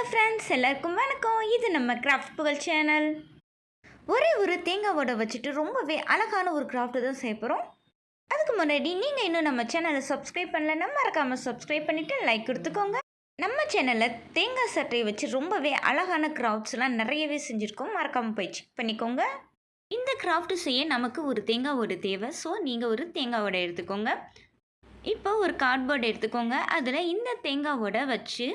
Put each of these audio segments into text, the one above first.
Hello friends, எல்லாருக்கும் வணக்கம். இது நம்ம கிராஃப்ட் புகழ் சேனல். ஒரே ஒரு தேங்காவோட வச்சுட்டு ரொம்பவே அழகான ஒரு கிராஃப்ட்டு தான் செய்ய போகிறோம். அதுக்கு முன்னாடி நீங்கள் இன்னும் நம்ம சேனலை சப்ஸ்கிரைப் பண்ணலைன்னா மறக்காமல் சப்ஸ்கிரைப் பண்ணிவிட்டு லைக் கொடுத்துக்கோங்க. நம்ம சேனலில் தேங்காய் சட்டையை வச்சு ரொம்பவே அழகான கிராஃப்ட்ஸ்லாம் நிறையவே செஞ்சுருக்கோம். மறக்காமல் போய் செக் பண்ணிக்கோங்க. இந்த கிராஃப்ட்டு செய்ய நமக்கு ஒரு தேங்காவோட தேவை. ஸோ நீங்கள் ஒரு தேங்காவோட எடுத்துக்கோங்க. இப்போ ஒரு கார்ட்போர்டு எடுத்துக்கோங்க. அதில் இந்த தேங்காவோட வச்சு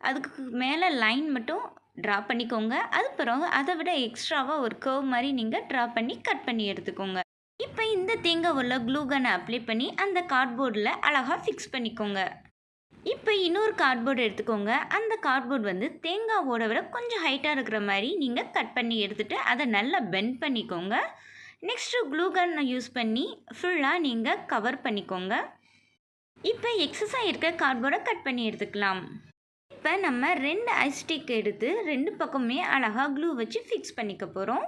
அதுக்கு மேலே லைன் மட்டும் ட்ரா பண்ணிக்கோங்க. அது பிறகு அதை விட எக்ஸ்ட்ராவாக ஒரு கர்வ் மாதிரி நீங்கள் ட்ரா பண்ணி கட் பண்ணி எடுத்துக்கோங்க. இப்போ இந்த தேங்காவில் க்ளூ கன்னை அப்ளை பண்ணி அந்த கார்ட்போர்டில் அழகாக ஃபிக்ஸ் பண்ணிக்கோங்க. இப்போ இன்னொரு கார்ட்போர்டு எடுத்துக்கோங்க. அந்த கார்ட்போர்டு வந்து தேங்காவோட விட கொஞ்சம் ஹைட்டாக இருக்கிற மாதிரி நீங்கள் கட் பண்ணி எடுத்துகிட்டு அதை நல்லா பெண்ட் பண்ணிக்கோங்க. நெக்ஸ்ட்டு க்ளூ கன்னை யூஸ் பண்ணி ஃபுல்லாக நீங்கள் கவர் பண்ணிக்கோங்க. இப்போ எக்ஸஸாக இருக்கிற கார்ட்போர்டை கட் பண்ணி எடுத்துக்கலாம். இப்போ நம்ம 2 ஐஸ்டிக் எடுத்து 2 பக்கமே அழகாக க்ளூ வச்சு ஃபிக்ஸ் பண்ணிக்க போகிறோம்.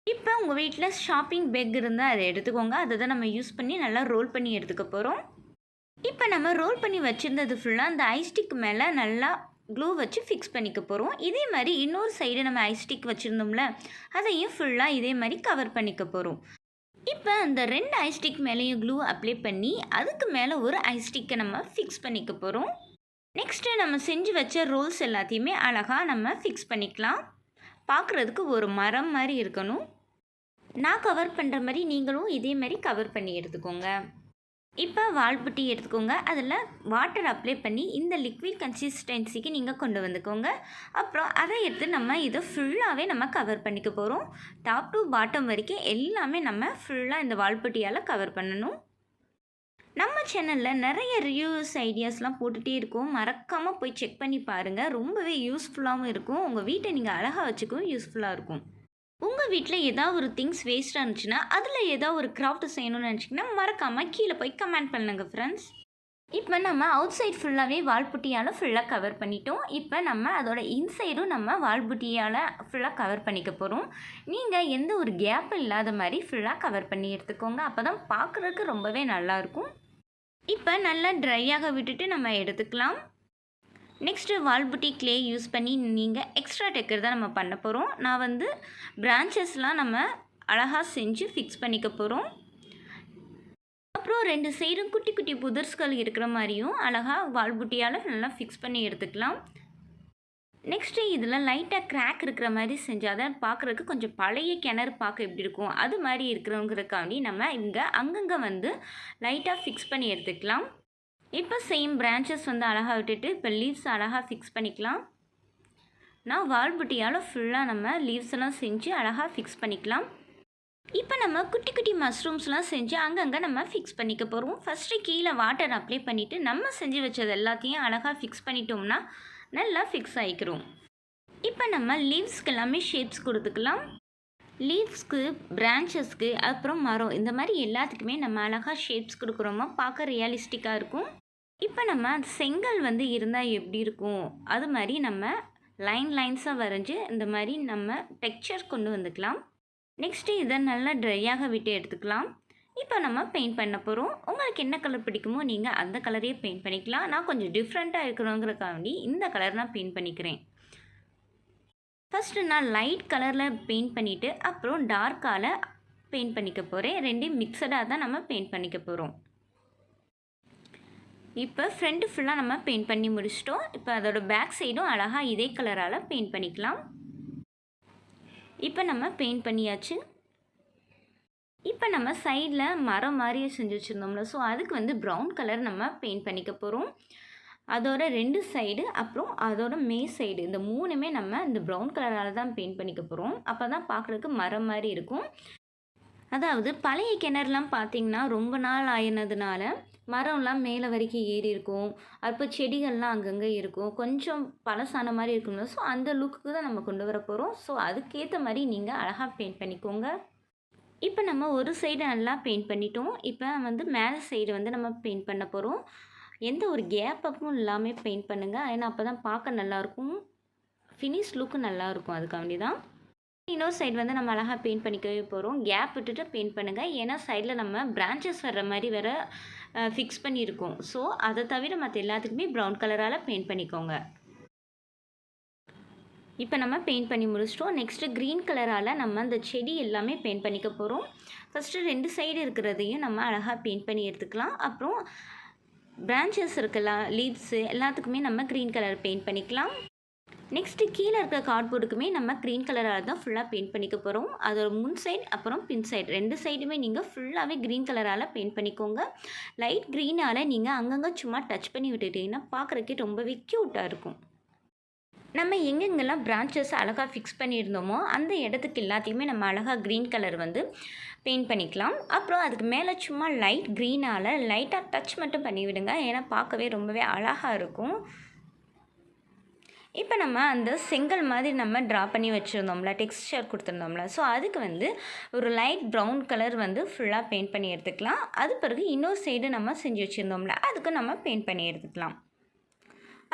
இப்போ உங்கள் வீட்டில் ஷாப்பிங் பேக் இருந்தால் அதை எடுத்துக்கோங்க. அதை தான் நம்ம யூஸ் பண்ணி நல்லா ரோல் பண்ணி எடுத்துக்க போகிறோம். இப்போ நம்ம ரோல் பண்ணி வச்சுருந்தது ஃபுல்லாக அந்த ஐஸ்டிக் மேலே நல்லா க்ளூ வச்சு ஃபிக்ஸ் பண்ணிக்க போகிறோம். இதே மாதிரி இன்னொரு சைடு நம்ம ஐஸ்டிக் வச்சுருந்தோம்ல, அதையும் ஃபுல்லாக இதே மாதிரி கவர் பண்ணிக்க போகிறோம். இப்போ அந்த 2 ஐஸ்டிக் மேலேயும் க்ளூ அப்ளை பண்ணி அதுக்கு மேலே ஒரு ஐஸ்டிக்கை நம்ம ஃபிக்ஸ் பண்ணிக்க போகிறோம். நெக்ஸ்ட்டு நம்ம செஞ்சு வச்ச ரோல்ஸ் எல்லாத்தையுமே அழகாக நம்ம ஃபிக்ஸ் பண்ணிக்கலாம். பார்க்குறதுக்கு ஒரு மரம் மாதிரி இருக்கணும். நான் கவர் பண்ணுற மாதிரி நீங்களும் இதே மாதிரி கவர் பண்ணி எடுத்துக்கோங்க. இப்போ வால்புட்டி எடுத்துக்கோங்க. அதில் வாட்டர் அப்ளை பண்ணி இந்த லிக்விட் கன்சிஸ்டன்சிக்கு நீங்கள் கொண்டு வந்துக்கோங்க. அப்புறம் அதை எடுத்து நம்ம இதை ஃபுல்லாகவே நம்ம கவர் பண்ணிக்க போகிறோம். டாப் டு பாட்டம் வரைக்கும் எல்லாமே நம்ம ஃபுல்லாக இந்த வால்புட்டியால் கவர் பண்ணணும். நம்ம சேனலில் நிறைய ரிவ்யூஸ் ஐடியாஸ்லாம் போட்டுகிட்டே இருக்கோம். மறக்காமல் போய் செக் பண்ணி பாருங்கள். ரொம்பவே யூஸ்ஃபுல்லாகவும் இருக்கும். உங்கள் வீட்டை நீங்கள் அழகாக வச்சுக்கவும் யூஸ்ஃபுல்லாக இருக்கும். உங்கள் வீட்டில் ஏதாவது ஒரு திங்ஸ் வேஸ்ட்டாக இருந்துச்சுன்னா அதில் ஏதாவது ஒரு கிராஃப்ட் செய்யணும்னு நினச்சிங்கன்னா மறக்காமல் கீழே போய் கமெண்ட் பண்ணுங்க ஃப்ரெண்ட்ஸ். இப்போ நம்ம அவுட் சைட் ஃபுல்லாகவே வால்புட்டியால் ஃபுல்லாக கவர் பண்ணிட்டோம். இப்போ நம்ம அதோட இன்சைடும் நம்ம வால்புட்டியால் ஃபுல்லாக கவர் பண்ணிக்க போகிறோம். நீங்கள் எந்த ஒரு கேப்பும் இல்லாத மாதிரி ஃபுல்லாக கவர் பண்ணி எடுத்துக்கோங்க. அப்போ தான் பார்க்குறதுக்கு ரொம்பவே நல்லாயிருக்கும். இப்போ நல்லா ட்ரையாக விட்டுட்டு நம்ம எடுத்துக்கலாம். நெக்ஸ்ட்டு வால்புட்டி கிளே யூஸ் பண்ணி நீங்கள் எக்ஸ்ட்ரா டெக்கர் தான் நம்ம பண்ண போகிறோம். நான் வந்து பிரான்ச்சஸ்லாம் நம்ம அழகாக செஞ்சு ஃபிக்ஸ் பண்ணிக்க போகிறோம். அப்புறம் 2 சைடும் குட்டி குட்டி புதர்ஸ்கள் இருக்கிற மாதிரியும் அழகாக வால்புட்டியால் நல்லா ஃபிக்ஸ் பண்ணி எடுத்துக்கலாம். நெக்ஸ்ட்டு இதில் லைட்டாக கிராக் இருக்கிற மாதிரி செஞ்சால் தான் பார்க்குறதுக்கு கொஞ்சம் பழைய கிணறு பார்க்க எப்படி இருக்கும் அது மாதிரி இருக்கிறவங்கிறக்காண்டி நம்ம இங்கே அங்கங்கே வந்து லைட்டாக ஃபிக்ஸ் பண்ணி எடுத்துக்கலாம். இப்போ சேம் பிரான்ச்சஸ் வந்து அழகாக விட்டுட்டு இப்போ லீவ்ஸ் அழகாக ஃபிக்ஸ் பண்ணிக்கலாம். நான் வால்புட்டியால் ஃபுல்லாக நம்ம லீவ்ஸ் எல்லாம் செஞ்சு அழகாக ஃபிக்ஸ் பண்ணிக்கலாம். இப்போ நம்ம குட்டி குட்டி மஷ்ரூம்ஸ்லாம் செஞ்சு அங்கங்கே நம்ம ஃபிக்ஸ் பண்ணிக்க போகிறோம். ஃபஸ்ட்டு கீழே வாட்டர் அப்ளை பண்ணிவிட்டு நம்ம செஞ்சு வச்சது எல்லாத்தையும் அழகாக ஃபிக்ஸ் பண்ணிட்டோம்னா நல்லா ஃபிக்ஸ் ஆகிக்கிறோம். இப்போ நம்ம லீவ்ஸ்க்கு எல்லாமே ஷேப்ஸ் கொடுத்துக்கலாம். லீவ்ஸ்க்கு, பிரான்ச்சஸ்க்கு, அப்புறம் மரம், இந்த மாதிரி எல்லாத்துக்குமே நம்ம அழகாக ஷேப்ஸ் கொடுக்குறோமா பார்க்க ரியலிஸ்டிக்காக இருக்கும். இப்போ நம்ம செங்கல் வந்து இருந்தால் எப்படி இருக்கும் அது மாதிரி நம்ம லைன்ஸாக வரைஞ்சி இந்த மாதிரி நம்ம டெக்ஸ்சர் கொண்டு வந்துக்கலாம். நெக்ஸ்ட்டு இதை நல்லா ட்ரையாக விட்டு எடுத்துக்கலாம். இப்போ நம்ம பெயிண்ட் பண்ண போகிறோம். உங்களுக்கு என்ன கலர் பிடிக்குமோ நீங்கள் அந்த கலரையே பெயிண்ட் பண்ணிக்கலாம். நான் கொஞ்சம் டிஃப்ரெண்ட்டாக இருக்கணுங்கிறக்காண்டி இந்த கலர் நான் பெயிண்ட் பண்ணிக்கிறேன். ஃபஸ்ட்டு நான் லைட் கலரில் பெயிண்ட் பண்ணிவிட்டு அப்புறம் டார்க்கால் பெயிண்ட் பண்ணிக்க போகிறேன். 2 மிக்சடாக தான் நம்ம பெயிண்ட் பண்ணிக்க போகிறோம். இப்போ ஃப்ரண்ட்டு ஃபுல்லாக நம்ம பெயிண்ட் பண்ணி முடிச்சிட்டோம். இப்போ அதோட பேக் சைடும் அழகாக இதே கலரால் பெயிண்ட் பண்ணிக்கலாம். இப்போ நம்ம பெயிண்ட் பண்ணியாச்சு. இப்போ நம்ம சைடில் மரம் மாதிரியே செஞ்சு வச்சுருந்தோம்ல, ஸோ அதுக்கு வந்து ப்ரௌன் கலர் நம்ம பெயிண்ட் பண்ணிக்க போகிறோம். அதோட 2 சைடு அப்புறம் அதோட சைடு இந்த 3மே நம்ம இந்த ப்ரௌன் கலரால் தான் பெயிண்ட் பண்ணிக்க போகிறோம். அப்போ தான் பார்க்குறதுக்கு மரம் மாதிரி இருக்கும். அதாவது பழைய கிணறுலாம் பார்த்திங்கன்னா ரொம்ப நாள் ஆயினதுனால மரம்லாம் மேலே வரைக்கும் ஏறி இருக்கும். அப்போ செடிகள்லாம் அங்கங்கே இருக்கும். கொஞ்சம் பழசான மாதிரி இருக்கும்ல, ஸோ அந்த லுக்குக்கு தான் நம்ம கொண்டு வர போகிறோம். ஸோ அதுக்கேற்ற மாதிரி நீங்கள் அழகாக பெயிண்ட் பண்ணிக்கோங்க. இப்போ நம்ம ஒரு சைடு நல்லா பெயிண்ட் பண்ணிட்டோம். இப்போ வந்து மேலே சைடு வந்து நம்ம பெயிண்ட் பண்ண போகிறோம். எந்த ஒரு கேப் அப்பும் இல்லாமல் பெயிண்ட் பண்ணுங்கள். ஏன்னா அப்போ தான் பார்க்க நல்லாயிருக்கும், ஃபினிஷ் லுக்கு நல்லாயிருக்கும். அதுக்காண்டி தான். இன்னொரு சைடு வந்து நம்ம அழகாக பெயிண்ட் பண்ணிக்கவே போகிறோம். கேப் விட்டுட்டு பெயிண்ட் பண்ணுங்கள். ஏன்னா சைடில் நம்ம பிரான்ச்சஸ் வர்ற மாதிரி வேறு ஃபிக்ஸ் பண்ணியிருக்கோம். ஸோ அதை தவிர மற்ற எல்லாத்துக்குமே ப்ரௌன் கலரால் பெயிண்ட் பண்ணிக்கோங்க. இப்போ நம்ம பெயிண்ட் பண்ணி முடிச்சிட்டோம். நெக்ஸ்ட்டு க்ரீன் கலரால் நம்ம அந்த செடி எல்லாமே பெயிண்ட் பண்ணிக்க போகிறோம். ஃபஸ்ட்டு 2 சைடு இருக்கிறதையும் நம்ம அழகாக பெயிண்ட் பண்ணி எடுத்துக்கலாம். அப்புறம் பிரான்ச்சஸ் இருக்குல்ல, லீவ்ஸு எல்லாத்துக்குமே நம்ம க்ரீன் கலர் பெயிண்ட் பண்ணிக்கலாம். நெக்ஸ்ட்டு கீழே இருக்க கார்ட்போர்டுக்குமே நம்ம க்ரீன் கலரால் தான் ஃபுல்லாக பெயிண்ட் பண்ணிக்க போகிறோம். அதோட முன் சைடு அப்புறம் பின் சைடு 2 சைடுமே நீங்கள் ஃபுல்லாகவே க்ரீன் கலரால் பெயிண்ட் பண்ணிக்கோங்க. லைட் க்ரீனால் நீங்கள் அங்கங்கே சும்மா டச் பண்ணி விட்டுட்டிங்கன்னா பார்க்குறக்கே ரொம்பவே க்யூட்டாக இருக்கும். நம்ம எங்கெங்கெல்லாம் பிரான்ச்சஸ் அழகாக ஃபிக்ஸ் பண்ணியிருந்தோமோ அந்த இடத்துக்கு எல்லாத்தையுமே நம்ம அழகாக க்ரீன் கலர் வந்து பெயிண்ட் பண்ணிக்கலாம். அப்புறம் அதுக்கு மேலே சும்மா லைட் க்ரீனால் லைட்டாக டச் மட்டும் பண்ணி விடுங்க. ஏன்னா பார்க்கவே ரொம்பவே அழகாக இருக்கும். இப்போ நம்ம அந்த செங்கல் மாதிரி நம்ம ட்ரா பண்ணி வச்சுருந்தோம்ல, டெக்ஸ்சர் கொடுத்துருந்தோம்ல, ஸோ அதுக்கு வந்து ஒரு லைட் ப்ரௌன் கலர் வந்து ஃபுல்லாக பெயிண்ட் பண்ணி எடுத்துக்கலாம். அது பிறகு இன்னொரு சைடு நம்ம செஞ்சு வச்சுருந்தோம்ல, அதுக்கு நம்ம பெயிண்ட் பண்ணி எடுத்துக்கலாம்.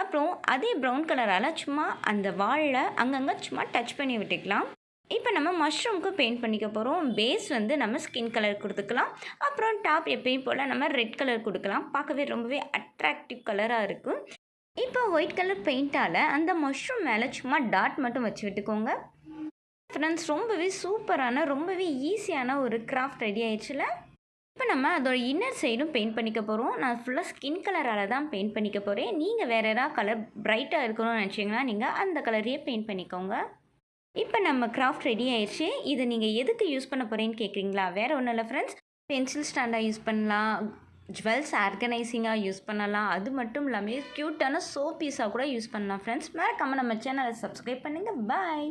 அப்புறம் அதே ப்ரௌன் கலரால் சும்மா அந்த வாலில் அங்கங்கே சும்மா டச் பண்ணி விட்டுக்கலாம். இப்போ நம்ம மஷ்ரூமுக்கு பெயிண்ட் பண்ணிக்க போகிறோம். பேஸ் வந்து நம்ம ஸ்கின் கலர் கொடுத்துக்கலாம். அப்புறம் டாப் எப்பயும் போல் நம்ம ரெட் கலர் கொடுக்கலாம். பார்க்கவே ரொம்பவே அட்ராக்டிவ் கலராக இருக்கும். இப்போ ஒயிட் கலர் பெயிண்டால் அந்த மஷ்ரூம் மேலே சும்மா டாட் மட்டும் வச்சு விட்டுக்கோங்க. ஃப்ரெண்ட்ஸ், ரொம்பவே சூப்பரான ரொம்பவே ஈஸியான ஒரு கிராஃப்ட் ரெடி ஆயிடுச்சுல. இப்போ நம்ம அதோட இன்னர் சைடும் பெயிண்ட் பண்ணிக்க போகிறோம். நான் ஃபுல்லாக ஸ்கின் கலரால் தான் பெயிண்ட் பண்ணிக்க போகிறேன். நீங்கள் வேறு ஏதாவது கலர் பிரைட்டாக இருக்கணும்னு நினச்சிங்கன்னா நீங்கள் அந்த கலரையே பெயிண்ட் பண்ணிக்கோங்க. இப்போ நம்ம கிராஃப்ட் ரெடி ஆயிடுச்சு. இதை நீங்கள் எதுக்கு யூஸ் பண்ண போகிறேன்னு கேட்குறீங்களா? வேறு ஒன்றும் இல்லை ஃப்ரெண்ட்ஸ், பென்சில் ஸ்டாண்டாக யூஸ் பண்ணலாம், ஜுவல்ஸ் ஆர்கனைசிங்காக யூஸ் பண்ணலாம், அது மட்டும் இல்லாமல் க்யூட்டான சோ பீஸாக கூட யூஸ் பண்ணலாம். ஃப்ரெண்ட்ஸ், மறக்காமல் நம்ம சேனலை சப்ஸ்கிரைப் பண்ணுங்கள். பாய்.